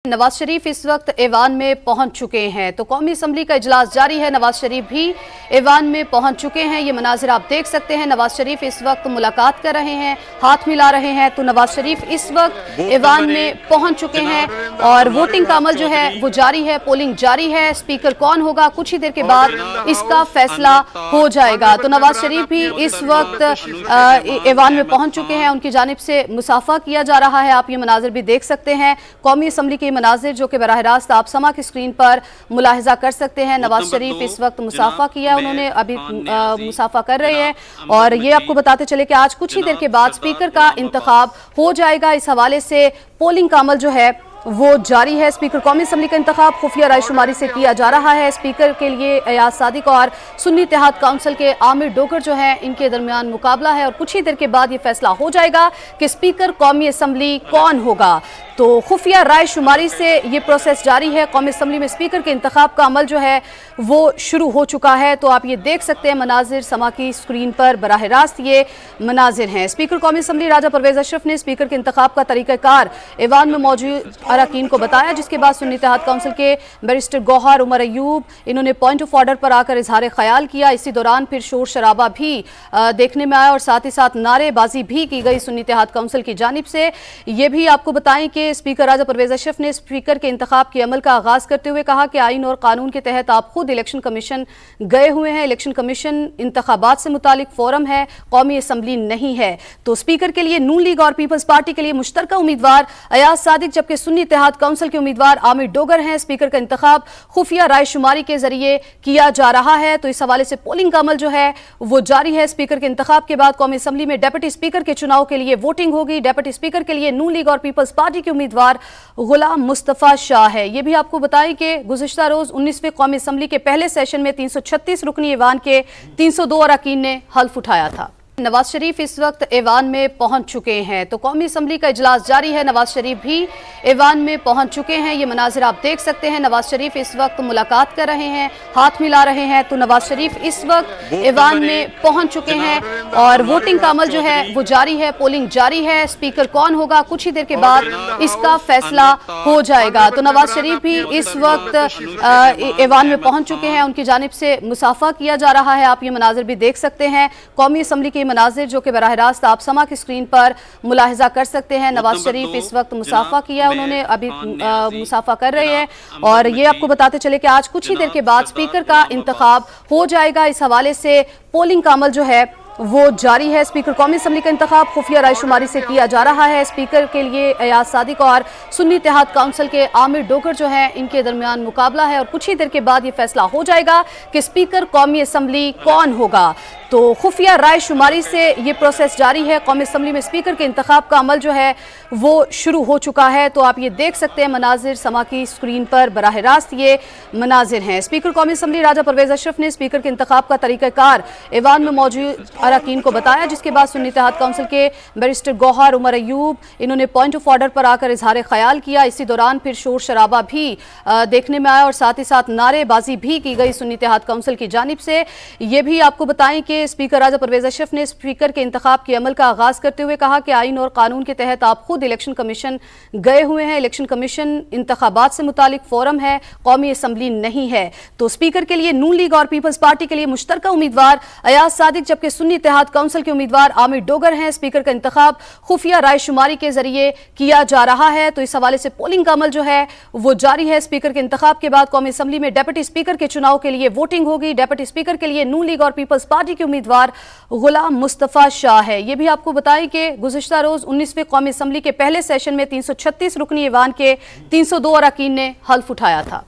नवाज शरीफ इस वक्त ऐवान में पहुंच चुके हैं तो कौमी असम्बली का इजलास जारी है। नवाज शरीफ भी ऐवान में पहुंच चुके हैं। ये मनाजिर आप देख सकते हैं। नवाज शरीफ इस वक्त मुलाकात कर रहे हैं, हाथ मिला रहे हैं। तो नवाज शरीफ इस वक्त ऐवान में पहुंच चुके हैं और वोटिंग का अमल जो है वो जारी है, पोलिंग जारी है। स्पीकर कौन होगा कुछ ही देर के बाद इसका फैसला हो जाएगा। तो नवाज शरीफ भी इस वक्त ऐवान में पहुंच चुके हैं, उनकी जानिब से मुसाफा किया जा रहा है। आप ये मनाजिर भी देख सकते हैं, कौमी असम्बली के मनाजिर जो कि बराह रास्त आप समा की स्क्रीन पर मुलाहिजा कर सकते हैं। नवाज शरीफ इस वक्त मुसाफा किया, उन्होंने अभी मुसाफा कर रहे हैं और ये आपको बताते चले कि आज कुछ ही देर के बाद स्पीकर का इंतखाब हो जाएगा। इस हवाले से पोलिंग का अमल जो है वो जारी है। स्पीकर कौमी असम्बली का इंतखाब खुफिया रायशुमारी से किया जा रहा है। स्पीकर के लिए अयाज सादिक और सुन्नी इत्तेहाद काउंसिल के आमिर डोगर जो हैं इनके दरमियान मुकाबला है और कुछ ही देर के बाद ये फैसला हो जाएगा कि स्पीकर कौमी असम्बली कौन होगा। तो खुफिया रायशुमारी से ये प्रोसेस जारी है। कौमी असम्बली में स्पीकर के इंतखाब का अमल जो है वो शुरू हो चुका है। तो आप ये देख सकते हैं मनाजिर समा की स्क्रीन पर बराह रास्त ये मनाजिर हैं। स्पीकर कौमी असम्बली राजा परवेज अशरफ ने स्पीकर के इंतखाब का तरीक़ाकार ऐवान में मौजूद अरकान को बताया, जिसके बाद सुन्नी इत्तेहाद काउंसिल के बैरिस्टर गौहर उमर अयूब इन्होंने पॉइंट ऑफ ऑर्डर पर आकर इजहार ख्याल किया। इसी दौरान फिर शोर शराबा भी देखने में आया और साथ ही साथ नारेबाजी भी की गई सुन्नी इत्तेहाद काउंसिल की जानिब से। ये भी आपको बताएं कि स्पीकर राजा परवेज अशरफ ने स्पीकर के इंतखाब के अमल का आगाज करते हुए कहा कि आइन और कानून के तहत आप खुद इलेक्शन कमीशन गए हुए हैं। इलेक्शन कमीशन इंतखाबात से मुतालिक फोरम है, कौमी असम्बली नहीं है। तो स्पीकर के लिए नून लीग और पीपल्स पार्टी के लिए मुश्तरका उम्मीदवार अयाज सादिक जबकि सुन्नी इत्तेहाद काउंसिल के उम्मीदवार आमिर डोगर हैं। स्पीकर का इंतखाब खुफिया रायशुमारी के जरिए किया जा रहा है। तो इस हवाले से पोलिंग का अमल जो है वो जारी है। स्पीकर के इंतखाब के बाद कौमी असम्बली में डेप्यूटी स्पीकर के चुनाव के लिए वोटिंग होगी। डेप्यूटी स्पीकर के लिए नून लीग और पीपल्स पार्टी के उम्मीदवार गुलाम मुस्तफा शाह है। ये भी आपको बताएं कि गुज़िश्ता रोज 19वीं कौमी असम्बली के पहले सेशन में 336 रुकनी ऐवान के 302 अरकान ने हल्फ उठाया था। नवाज शरीफ इस वक्त ऐवान में पहुंच चुके हैं तो कौमी असम्बली का इजलास जारी है। नवाज शरीफ भी ऐवान में पहुंच चुके हैं। ये मनाजिर आप देख सकते हैं। नवाज शरीफ इस वक्त मुलाकात कर रहे हैं, हाथ मिला रहे हैं। तो नवाज शरीफ इस वक्त ऐवान में पहुंच चुके हैं और वोटिंग का अमल जो है वो जारी है, पोलिंग जारी है। स्पीकर कौन होगा कुछ ही देर के बाद इसका फैसला हो जाएगा। तो नवाज शरीफ भी इस वक्त ऐवान में पहुंच चुके हैं, उनकी जानिब से मुसाफा किया जा रहा है। आप ये मनाजिर भी देख सकते हैं, कौमी असम्बली के मनाजिर जो कि बराह रास्त आप समा की स्क्रीन पर मुलाहिजा कर सकते हैं। नवाज शरीफ इस वक्त मुसाफा किया, उन्होंने अभी मुसाफा कर रहे हैं और ये आपको बताते चले कि आज कुछ ही देर के बाद स्पीकर का इंतखाब हो जाएगा। इस हवाले से पोलिंग का अमल जो है वो जारी है। स्पीकर कौमी असम्बली का इंतखाब खुफिया रायशुमारी से किया जा रहा है। स्पीकर के लिए अयाज सादिक और सुन्नी इत्तेहाद काउंसिल के आमिर डोगर जो हैं इनके दरमियान मुकाबला है और कुछ ही देर के बाद ये फैसला हो जाएगा कि स्पीकर कौमी असम्बली कौन होगा। तो खुफिया रायशुमारी से ये प्रोसेस जारी है। कौमी असम्बली में स्पीकर के इंतखाब का अमल जो है वो शुरू हो चुका है। तो आप ये देख सकते हैं मनाजिर समा की स्क्रीन पर बराह रास्त ये मनाजिर हैं। स्पीकर कौमी असम्बली राजा परवेज अशरफ ने स्पीकर के इंतखाब का तरीक़ाकार ऐवान में मौजूद अरकान को बताया, जिसके बाद सुन्नी इत्तेहाद काउंसिल के बैरिस्टर गौहर उमर अयूब इन्होंने पॉइंट ऑफ ऑर्डर पर आकर इजहार ख्याल किया। इसी दौरान फिर शोर शराबा भी देखने में आया और साथ ही साथ नारेबाजी भी की गई सुन्नी इत्तेहाद काउंसिल की जानिब से। ये भी आपको बताएं कि स्पीकर राजा परवेज अशरफ ने स्पीकर के इंतखाब के अमल का आगाज करते हुए कहा कि आइन और कानून के तहत आप खुद इलेक्शन कमीशन गए हुए हैं। इलेक्शन कमीशन इंतखाबात से मुतालिक फोरम है, कौमी असम्बली नहीं है। तो स्पीकर के लिए नून लीग और पीपल्स पार्टी के लिए मुश्तरका उम्मीदवार अयाज सादिक जबकि सुन्नी इत्तेहाद काउंसिल के उम्मीदवार आमिर डोगर हैं। स्पीकर का इंतखाब खुफिया रायशुमारी के जरिए किया जा रहा है। तो इस हवाले से पोलिंग का अमल जो है वो जारी है। स्पीकर के इंतखाब के बाद कौमी असम्बली में डेप्यूटी स्पीकर के चुनाव के लिए वोटिंग होगी। डेप्यूटी स्पीकर के लिए नून लीग और पीपल्स पार्टी के उम्मीदवार गुलाम मुस्तफा शाह है। ये भी आपको बताएं कि गुज़िश्ता रोज 19वीं कौमी असम्बली के पहले सेशन में 336 रुकनी ऐवान के 302 अरकान ने हल्फ उठाया था।